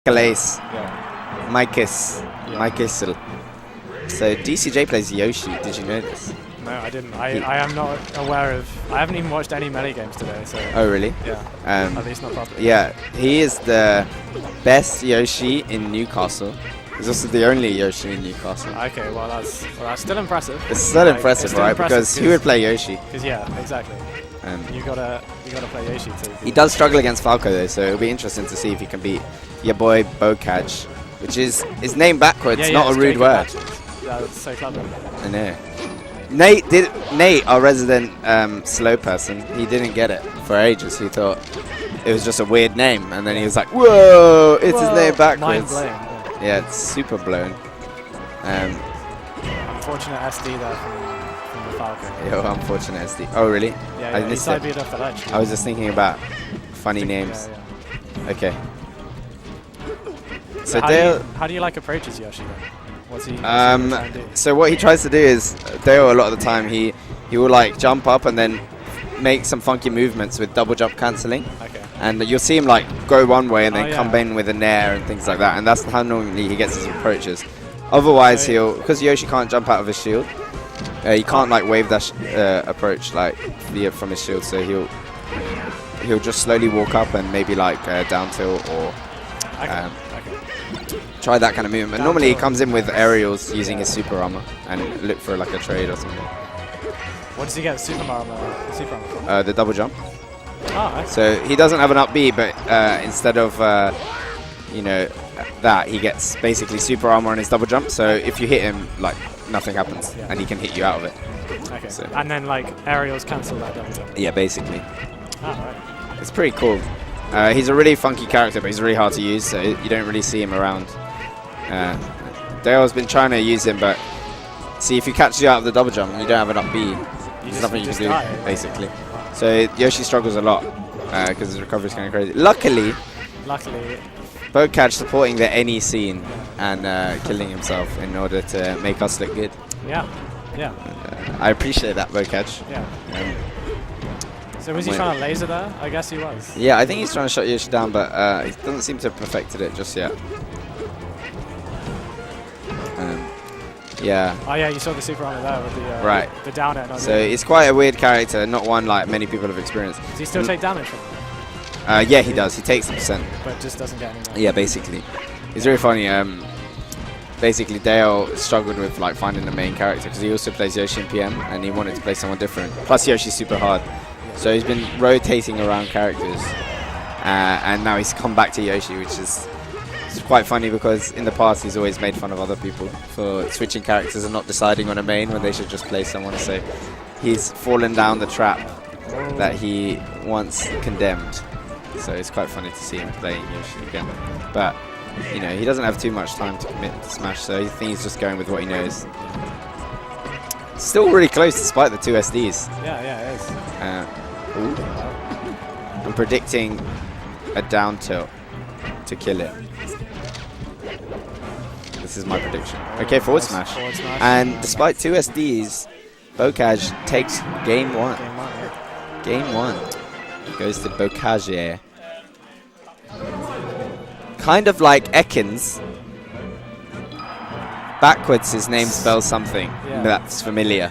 Ace. Yeah. Micus. Yeah. Micusel. So DCJ plays Yoshi. Did you know this? No, I didn't. I am not aware of. I haven't even watched any Melee games today. So. Oh really? Yeah. At least not properly. Yeah, he is the best Yoshi in Newcastle. He's also the only Yoshi in Newcastle. Okay, well that's still impressive. It's still impressive, right? Because who would play Yoshi? Because yeah, exactly. You gotta play Yoshi too. He does struggle against Falco though, so it'll be interesting to see if he can beat your boy Bocaj, which is his name backwards, not a rude word. Yeah, that's so clever. I know. Nate, our resident slow person, he didn't get it for ages. He thought it was just a weird name, and then he was like, "Whoa, it's his name backwards." Mind blown. Yeah, it's super blown. Unfortunate SD there from the Falco. Yo, unfortunate SD. Oh, really? Yeah, I missed it. off the ledge. I was just thinking about funny names. Yeah. Okay. So how do you like approaches Yoshi then? What's he trying to do? So what he tries to do is, Dale a lot of the time, he will like jump up and then make some funky movements with double jump cancelling. Okay. And you'll see him like go one way and then come in with a nair and things like that. And that's how normally he gets his approaches. Otherwise because Yoshi can't jump out of his shield, he can't like wave dash approach like from his shield. So he'll just slowly walk up and maybe like down tilt or try that kind of movement. But normally he comes in with aerials using his super armor and look for like a trade or something. What does he get super armor from? The double jump. Oh, okay. So he doesn't have an up B, but instead of that, he gets basically super armor on his double jump. So if you hit him, like nothing happens, and he can hit you out of it. Okay. So. And then like aerials cancel that double jump. Yeah, basically. Oh, right. It's pretty cool. He's a really funky character, but he's really hard to use, so you don't really see him around. Dale's been trying to use him, but see, if he catches you out of the double jump and you don't have an up B, there's nothing you can do, basically. So Yoshi struggles a lot because his recovery is kind of crazy. Luckily, Bocaj supporting the any scene and killing himself in order to make us look good. Yeah, yeah. I appreciate that, Bocaj. Yeah. So was he trying to laser there? I guess he was. Yeah, I think he's trying to shut Yoshi down, but he doesn't seem to have perfected it just yet. Yeah. Oh yeah, you saw the super armor there with the down air. So it's quite a weird character, not one like many people have experienced. Does he still take damage from it? Yeah, he does. He takes the %. But just doesn't get any more. Yeah, basically. It's very funny. Basically, Dale struggled with like finding the main character because he also plays Yoshi in PM, and he wanted to play someone different. Plus, Yoshi's super hard. So he's been rotating around characters, and now he's come back to Yoshi, which is quite funny because in the past he's always made fun of other people for switching characters and not deciding on a main when they should just play someone. So he's fallen down the trap that he once condemned. So it's quite funny to see him playing Yoshi again. But you know, he doesn't have too much time to commit to Smash, so I think he's just going with what he knows. Still really close despite the 2 SDs. Yeah, it is. I'm predicting a down tilt to kill it. This is my prediction. Okay, forward smash. And despite 2 SDs, Bocaj takes game 1. Game 1 goes to Bocaj. Kind of like Ekans. Backwards, his name spells something that's familiar.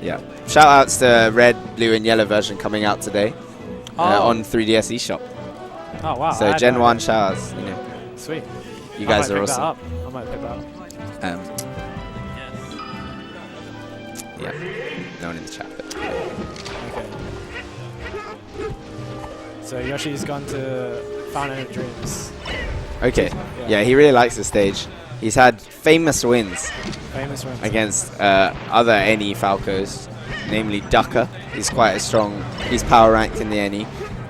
Yeah. Shout outs to red, blue, and yellow version coming out today on 3DS eShop. Oh wow! So Gen 1 shout outs. You know. Sweet. You guys are awesome. I might pick that up. Yeah. No one in the chat. But Okay. So Yoshi's gone to Fountain of Dreams. Okay. Yeah, he really likes the stage. He's had famous wins. Against other NE Falcos, namely Ducker. He's quite a strong. He's power ranked in the NE,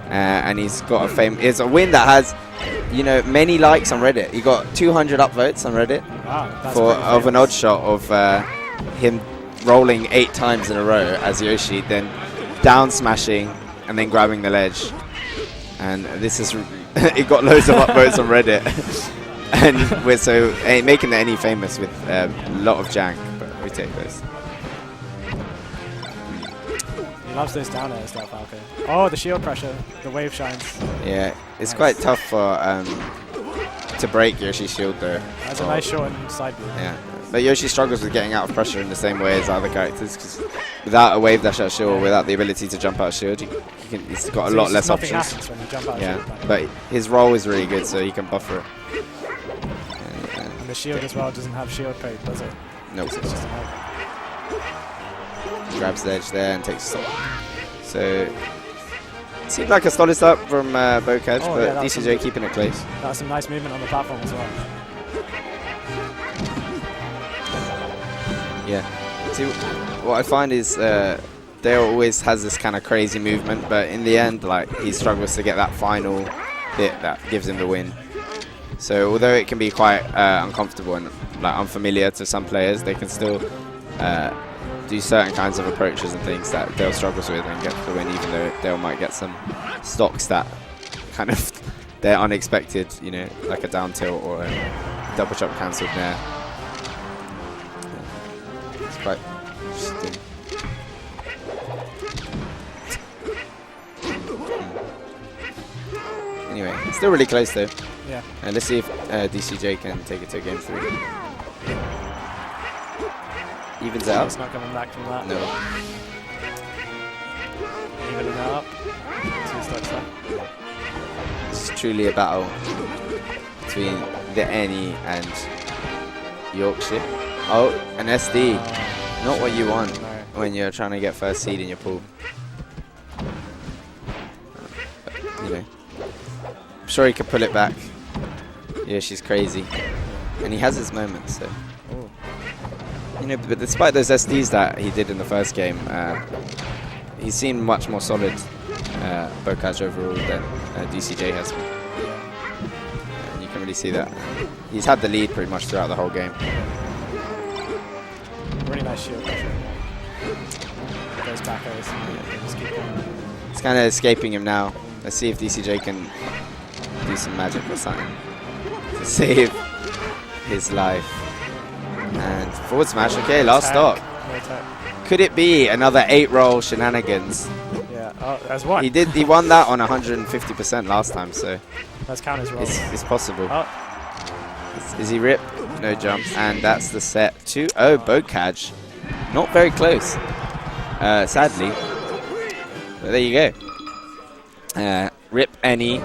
and he's got it's a win that has, you know, many likes on Reddit. He got 200 upvotes on Reddit of an odd shot of him rolling 8 times in a row as Yoshi, then down smashing and then grabbing the ledge. And this is it got loads of upvotes on Reddit. And we're making the NE famous with a lot of jank, but we take those. You loves those down airs, that Falco. Oh, the shield pressure. The wave shines. Yeah, it's Nice. quite tough for to break Yoshi's shield though. That's a nice short side view. Yeah, but Yoshi struggles with getting out of pressure in the same way as other characters, because without a wave dash out shield, without the ability to jump out shield, he's got a lot less nothing options. happens when you jump out Yeah, shield, like. but his roll is really good, so he can buffer it. And the shield as well doesn't have shield code, does it? Nope. It's just a help. Grabs the edge there and takes a stop. So, seemed like a solid start from Bocaj, Oh, but yeah, that was DCJ keeping it close. That was some nice movement on the platform as well. Yeah. See, what I find is Dale always has this kind of crazy movement, but in the end, like, he struggles to get that final bit that gives him the win. So although it can be quite uncomfortable and like unfamiliar to some players, they can still do certain kinds of approaches and things that Dale struggles with and get the win, even though Dale might get some stocks that kind of they're unexpected, you know, like a down tilt or a double jump cancelled there. It's quite interesting. Anyway, still really close though. Yeah. Let's see if DCJ can take it to game 3. Evens it It's out. not coming back from that. No. Evening that up. 2 stocks left. It's truly a battle between the Any and Yorkshire. Oh, an SD. Not what you want No. when you're trying to get first seed in your pool. But, you know, I'm sure he could pull it back. Yeah, she's crazy. And he has his moments, so. Ooh. You know, but despite those SDs that he did in the first game, he seemed much more solid, Bocaj overall, than DCJ has been. And you can really see that. He's had the lead pretty much throughout the whole game. Really nice shield pressure. Those back airs. Just keep going. It's kind of escaping him now. Let's see if DCJ can do some magic or something to save his life. And forward smash, okay, last stock. No tech. Could it be another 8-roll shenanigans? Yeah. Oh, there's one. He won that on 150% last time, so That's count as well. it's possible. Oh, Is he rip? No jump, and that's the set. 2-0 Bocaj. Not very close, sadly. But there you go. Rip Any